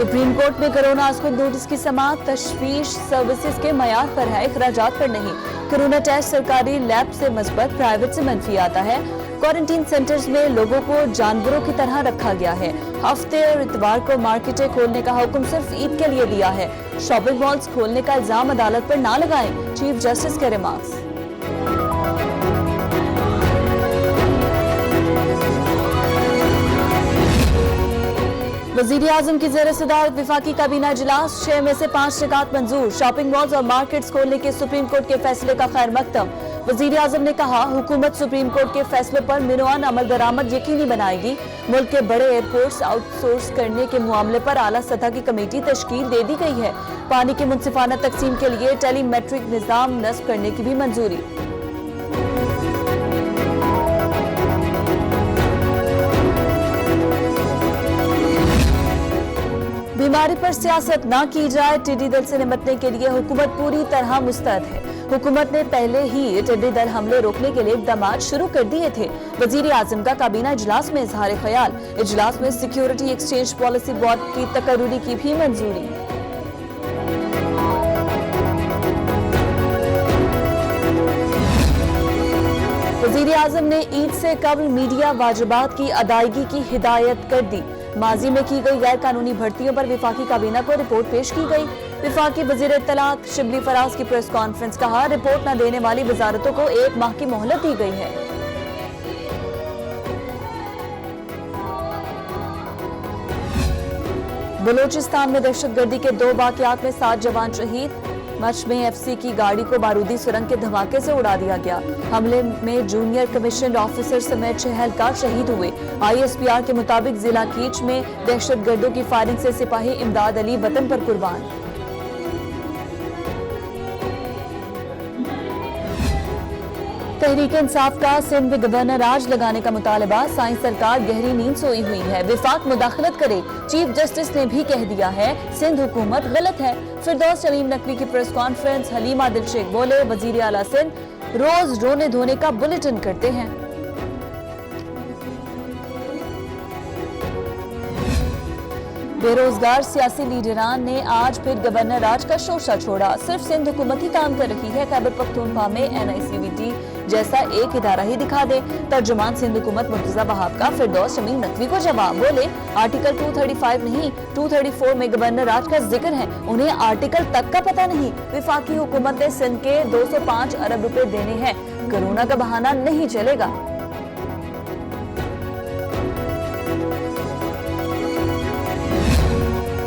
Supreme court में corona आस्कुद notice की समाअत, तशवीश services के मयार पर है, इखराजात पर नहीं। कोरोना टेस्ट सरकारी लैब से मस्बत, प्राइवेट से मनफी आता है। क्वारंटीन सेंटर्स में लोगों को जानवरों की तरह रखा गया है। हफ्ते और इतवार को मार्केटें खोलने का हुक्म सिर्फ ईद के लिए दिया है। शॉपिंग मॉल्स खोलने का इल्जाम अदालत पर ना लगाएं, चीफ जस्टिस के रिमार्क्स। वज़ीर आज़म की ज़ेर सदारत वफाकी काबीना इजलास, 6 में से 5 निकात मंजूर। शॉपिंग मॉल्स और मार्केट्स खोलने के सुप्रीम कोर्ट के फैसले का खैर मकदम। वज़ीर आज़म ने कहा, हुकूमत सुप्रीम कोर्ट के फैसलों पर मिनवान अमल दरामद यकीनी बनाएगी। मुल्क के बड़े एयरपोर्ट्स आउटसोर्स करने के मामले पर आला सतह की कमेटी तश्कील दे दी गई है। पानी की मुनसिफाना तकसीम के लिए टेलीमेट्रिक निज़ाम नस्ब करने की भी मंजूरी। बीमारी पर सियासत ना की जाए, टिड्डी दल से निपटने के लिए हुकूमत पूरी तरह मुस्तैद है। हुकूमत ने पहले ही टिड्डी दल हमले रोकने के लिए इक़दाम शुरू कर दिए थे। वज़ीर आज़म का काबीना इजलास में इजहार ख्याल, इजलास में सिक्योरिटी एक्सचेंज पॉलिसी बोर्ड की तकर्रुरी की भी मंजूरी। वज़ीर आज़म ने ईद से कबल मीडिया वाजिबात की अदायगी की हिदायत कर दी। माजी में की गई गैर कानूनी भर्तियों पर वफाकी काबीना को रिपोर्ट पेश की गई। वफाकी वज़ीर इत्तलात शिबली फराज की प्रेस कॉन्फ्रेंस, कहा, रिपोर्ट न देने वाली वजारतों को 1 माह की मोहलत दी गई है। बलोचिस्तान में दहशतगर्दी के 2 वाक़यात में 7 जवान शहीद। मच में एफसी की गाड़ी को बारूदी सुरंग के धमाके से उड़ा दिया गया। हमले में जूनियर कमीशन ऑफिसर समेत 6 एहलकार शहीद हुए। ISPR के मुताबिक जिला कीच में दहशतगर्दों की फायरिंग से सिपाही इमदाद अली वतन पर कुर्बान। तहरीक इंसाफ का सिंध में गवर्नर राज लगाने का मुतालबा, साइंस सरकार गहरी नींद सोई हुई है, विफाक मुदाखलत करे। चीफ जस्टिस ने भी कह दिया है, सिंध हुकूमत गलत है। फिरदौस शमीम नकवी की प्रेस कॉन्फ्रेंस, हलीमा दिल शेख बोले, वजीर आला सिंध रोज रोने धोने का बुलेटिन करते हैं। बेरोजगार सियासी लीडरान ने आज फिर गवर्नर राज का शोशा छोड़ा। सिर्फ सिंध हुकूमत ही काम कर रही है, खैबर पख्तूनख्वा में NICVT जैसा एक इदारा ही दिखा दे। तर्जुमान सिंध हुकूमत मुर्तजा वहाब का फिरदौस शमीम नकवी को जवाब, बोले, आर्टिकल 235 नहीं 234 में गवर्नर राज का जिक्र है, उन्हें आर्टिकल तक का पता नहीं। वफाकी हुकूमत ने सिंध के 205 अरब रुपए देने हैं, कोरोना का बहाना नहीं चलेगा।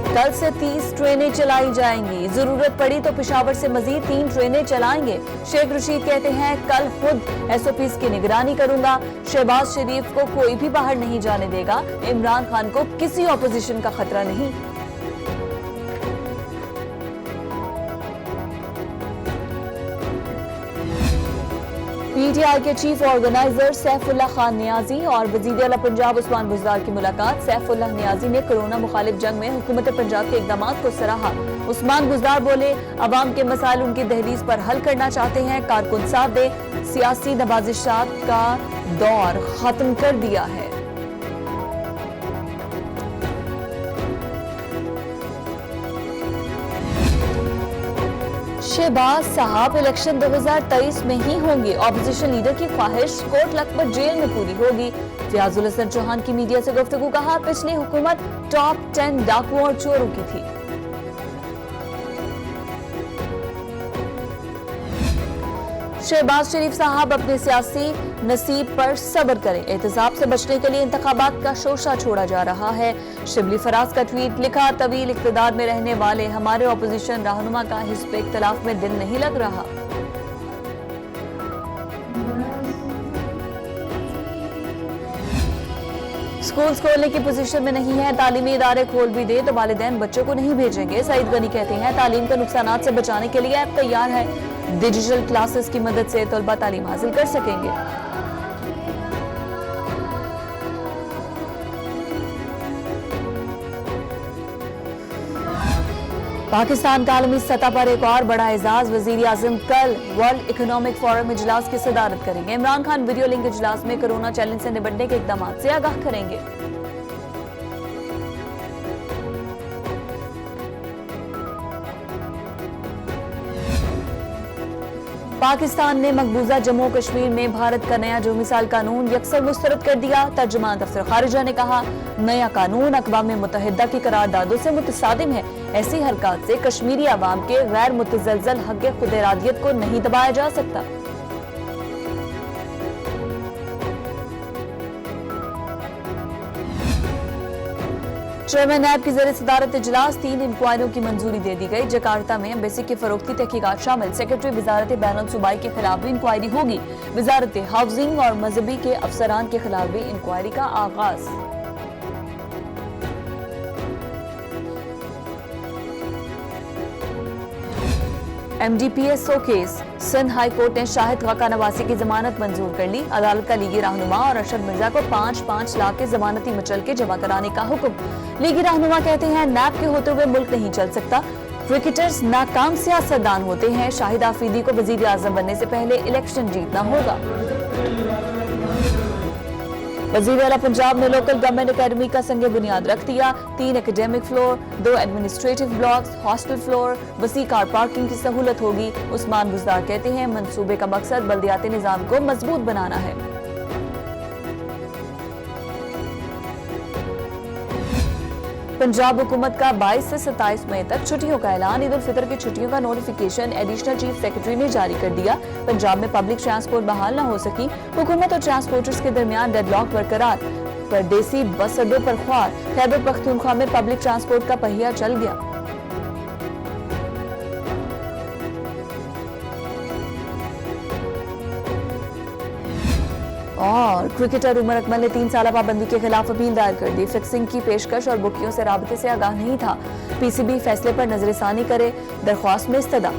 कल से 30 ट्रेनें चलाई जाएंगी, जरूरत पड़ी तो पेशावर से मजीद 3 ट्रेनें चलाएंगे। शेख रशीद कहते हैं, कल खुद SOPs की निगरानी करूंगा। शहबाज शरीफ को कोई भी बाहर नहीं जाने देगा। इमरान खान को किसी ऑपोजिशन का खतरा नहीं। PTI के चीफ ऑर्गेनाइजर सैफुल्लाह खान नियाजी और वजीर आला पंजाब उस्मान बुज़दार की मुलाकात। सैफुल्लाह नियाजी ने कोरोना मुखालिफ जंग में हुकूमत पंजाब के इक़दामात को सराहा। उस्मान बुज़दार बोले, अवाम के मसाइल उनकी दहलीज पर हल करना चाहते हैं, कारकुन साथ दे, सियासी नवाजिशात का दौर खत्म कर दिया है। शहबाज साहब इलेक्शन 2023 में ही होंगे, ऑपोजिशन लीडर की ख्वाहिश कोट लखपत जेल में पूरी होगी। फयाजुल हसन चौहान की मीडिया से गुफ्तगू, कहा, पिछली हुकूमत टॉप 10 डाकुओं और चोरों की थी। शहबाज शरीफ साहब अपने सियासी नसीब पर सब्र करें, एहतसाब से बचने के लिए इंतखाबात का शोशा छोड़ा जा रहा है। शिबली फराज का ट्वीट, लिखा, तवील इक़्तिदार में रहने वाले हमारे ऑपोजिशन रहनुमा का हिस्ब इख्तिलाफ में दिल नहीं लग रहा। स्कूल्स खोलने की पोजीशन में नहीं है, तालीमी इदारे खोल भी दे तो वालिदैन बच्चों को नहीं भेजेंगे। सईद गनी कहते हैं, तालीम के नुकसानात से बचाने के लिए ऐप तैयार है, डिजिटल क्लासेस की मदद से तलबा तालीम हासिल कर सकेंगे। पाकिस्तान का आलमी सतह पर एक और बड़ा एजाज, वजीर आजम कल वर्ल्ड इकोनॉमिक फोरम इजलास की सदारत करेंगे। इमरान खान वीडियो लिंक इजलास में कोरोना चैलेंज से निपटने के इक़दाम से आगाह करेंगे। पाकिस्तान ने मकबूजा जम्मू कश्मीर में भारत का नया जो मिसाल कानून यकसर मुस्तरद कर दिया। तर्जुमान दफ्तर खारिजा ने कहा, नया कानून अक़वाम मुत्तहिदा की करारदादों से मुतसादिम है। ऐसी हरकत से कश्मीरी अवाम के गैर मुतज़लज़ल हक़ खुद इरादियत को नहीं दबाया जा सकता। चेयरमैन नैब की ज़रिए सदारत इजलास 3 इंक्वायरियों की मंजूरी दे दी गई। जकार्ता में एम्बेसी की फरोख्ती तहकीकात शामिल सेक्रेटरी वजारत बैनुल सूबाई के खिलाफ भी इंक्वायरी होगी। वजारत हाउसिंग और मजहबी के अफसरान के खिलाफ भी इंक्वायरी का आगाज। MDPSO case, Sindh high court ने शाहिद खाका नवासी की जमानत मंजूर कर ली। अदालत का लीगी रहनुमा और अरशद मिर्जा को 5-5 लाख के जमानती मुचलके जमा कराने का हुक्म। लीगी रहनुमा कहते हैं, नैब के होते हुए मुल्क नहीं चल सकता। क्रिकेटर्स नाकाम सियासतदान होते हैं। शाहिद आफरीदी को वजीर आजम बनने से पहले इलेक्शन जीतना होगा। वज़ीर आला पंजाब ने लोकल गवर्नमेंट अकेडमी का संग बुनियाद रख दिया। 3 academic floor, 2 administrative blocks, hostel floor, वसी कार पार्किंग की सहूलत होगी। उस्मान बुज़दार कहते हैं, मंसूबे का मकसद बल्दियाती निज़ाम को मजबूत बनाना है। पंजाब हुकूमत का 22 से 27 मई तक छुट्टियों का ऐलान। ईद उल फितर की छुट्टियों का नोटिफिकेशन एडिशनल चीफ सेक्रेटरी ने जारी कर दिया। पंजाब में पब्लिक ट्रांसपोर्ट बहाल न हो सकी। हुकूमत और ट्रांसपोर्टर्स के दरमियान डेडलॉक बरकरार। परदेसी बस अड्डों पर ख्वार। खैबर पख्तूनख्वा में पब्लिक ट्रांसपोर्ट का पहिया चल गया। और क्रिकेटर उमर अकमल ने 3 साल पाबंदी के खिलाफ अपील दायर कर दी। फिक्सिंग की पेशकश और बुकियों से राबते से आगाह नहीं था। PCB फैसले पर नजरसानी करे, दरख्वास्त में इस्तदा।